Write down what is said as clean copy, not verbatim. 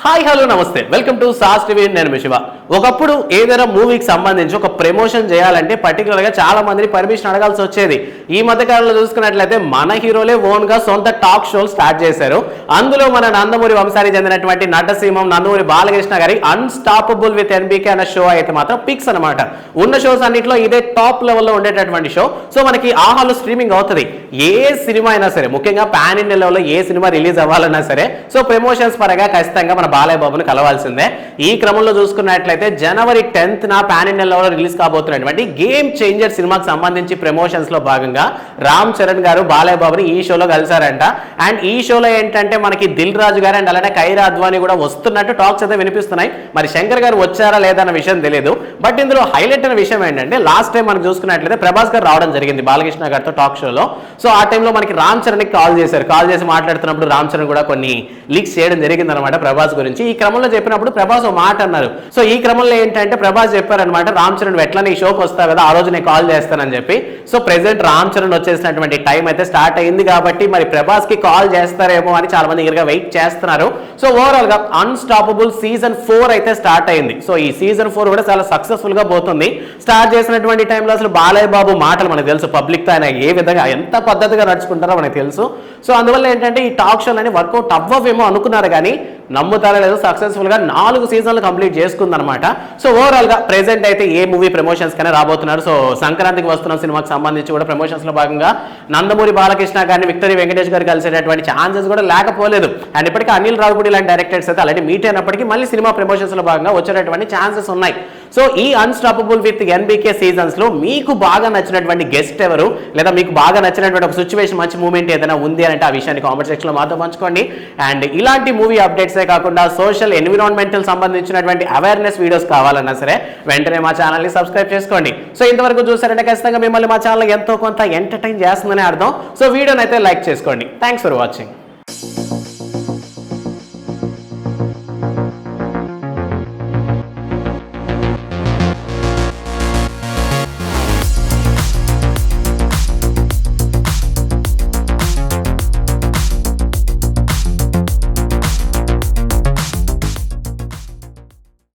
Hi hello నమస్తే welcome to sauce TV. నేను శివ. ఒకప్పుడు ఏదైనా మూవీకి సంబంధించి ఒక ప్రమోషన్ చేయాలంటే పర్టికులర్గా చాలా మందిని పర్మిషన్ అడగాల్సి వచ్చేది. ఈ మధ్య కాలంలో చూసుకున్నట్లయితే మన హీరోలే ఓన్గా సొంత టాక్ షోలు స్టార్ట్ చేశారు. అందులో మన నందమూరి వంశానికి చెందినటువంటి నటసింహం నందమూరి బాలకృష్ణ గారి అన్స్టాపబుల్ విత్ ఎన్బీకే అన్న షో అయితే మాత్రం పిక్స్ అనమాట. ఉన్న షోస్ అన్నింటిలో ఇదే టాప్ లెవెల్లో ఉండేటటువంటి షో. సో మనకి ఆహాలో స్ట్రీమింగ్ అవుతుంది. ఏ సినిమా అయినా సరే, ముఖ్యంగా పాన్ ఇండియా లెవెల్లో ఏ సినిమా రిలీజ్ అవ్వాలన్నా సరే, సో ప్రమోషన్స్ పరంగా ఖచ్చితంగా మన బాలయ్య బాబుని కలవాల్సిందే. ఈ క్రమంలో చూసుకున్నట్లయితే జనవరి 10th పాన్ ఇండియా లెవెల్లో రిలీజ్ కాబోతున్నటువంటి గేమ్ చేంజర్ సినిమాకి సంబంధించి ప్రమోషన్స్ లో భాగంగా రామ్ చరణ్ గారు బాలయ్య బాబుని ఈ షోలో కలిసారంట. అండ్ ఈ షోలో ఏంటంటే మనకి దిల్ రాజు గారు అండ్ అలానే కైరా అద్వానీ కూడా వస్తున్నట్టు టాక్స్ అయితే వినిపిస్తున్నాయి. మరి శంకర్ గారు వచ్చారా లేదా అన్న విషయం తెలియదు. బట్ ఇందులో హైలైట్ అయిన విషయం ఏంటంటే లాస్ట్ టైం మనం చూసుకున్నట్లయితే ప్రభాస్ గారు రావడం జరిగింది బాలకృష్ణ గారితో టాక్ షోలో. సో ఆ టైంలో మనకి రామ్ చరణ్ కాల్ చేశారు. కాల్ చేసి మాట్లాడుతున్నప్పుడు రామ్ చరణ్ కూడా కొన్ని లీక్స్ చేయడం జరిగింది అనమాట ప్రభాస్ గురించి. ఈ క్రమంలో చెప్పినప్పుడు ప్రభాస్ ఒక మాట అన్నారు. సో ఈ క్రమంలో ఏంటంటే ప్రభాస్ చెప్పారనమాట, రామ్ చరణ్ ఎట్లా నీ షోకి వస్తావు కదా, ఆ రోజు నేను కాల్ చేస్తానని చెప్పి. సో ప్రెసెంట్ రామ్ చరణ్ వచ్చేసినటువంటి టైం అయితే స్టార్ట్ అయింది కాబట్టి మరి ప్రభాస్ కి కాల్ చేస్తారేమో అని చాలా మంది ఈగర్గా వెయిట్ చేస్తున్నారు. సో ఓవరాల్ గా అన్స్టాపబుల్ సీజన్ 4 అయితే స్టార్ట్ అయింది. సో ఈ సీజన్ 4 కూడా చాలా సక్సెస్ఫుల్ గా పోతుంది. స్టార్ట్ చేసినటువంటి టైంలో అసలు బాలయ్య బాబు మాటలు మనకు తెలుసు, పబ్లిక్ తో ఆయన ఏ విధంగా ఎంత పద్ధతిగా నడుచుకుంటారో మనకు తెలుసు. సో అందువల్ల ఏంటంటే ఈ టాక్ షోలు అని వర్కౌట్ అవ్వవేమో అనుకున్నారు, కానీ నమ్ముతారో లేదో సక్సెస్ఫుల్ గా 4 సీజన్లు కంప్లీట్ చేసుకుందనమాట. సో ఓవరాల్ గా ప్రెసెంట్ అయితే ఏ మూవీ ప్రమోషన్స్ కనే రాబోతున్నారు. సో సంక్రాంతికి వస్తున్న సినిమాకి సంబంధించి కూడా ప్రమోషన్స్ లో భాగంగా నందమూరి బాలకృష్ణ గారిని విక్టరీ వెంకటేష్ గారు కలిసేటటువంటి ఛాన్సెస్ కూడా లేకపోలేదు. అండ్ ఇప్పటికీ అనిల్ రావుపూడి లాంటి డైరెక్టర్స్ అయితే అలాంటి మీట్ అయినప్పటికీ మళ్ళీ సినిమా ప్రమోషన్స్ లో భాగంగా వచ్చేటటువంటి ఛాన్సెస్ ఉన్నాయి. సో ఈ అన్స్టాపబుల్ విత్ ఎన్బీకే సీజన్స్ లో మీకు బాగా నచ్చినటువంటి గెస్ట్ ఎవరు, లేదా మీకు బాగా నచ్చినటువంటి ఒక సిచ్యువేషన్, మంచి మూమెంట్ ఏదైనా ఉంది అంటే ఆ విషయాన్ని కామెంట్ సెక్షన్ లో మాతో పంచుకోండి. అండ్ ఇలాంటి మూవీ అప్డేట్సే కాకుండా సోషల్ ఎన్విరాన్మెంటల్ సంబంధించినటువంటి అవేర్నెస్ వీడియోస్ కావాలన్నా సరే వెంటనే మా ఛానల్ని సబ్స్క్రైబ్ చేసుకోండి. సో ఇంతవరకు చూసారంటే ఖచ్చితంగా మిమ్మల్ని మా ఛానల్ ఎంతో కొంత ఎంటర్టైన్ చేస్తుందని అర్థం. సో వీడియోని అయితే లైక్ చేసుకోండి. Thanks for watching.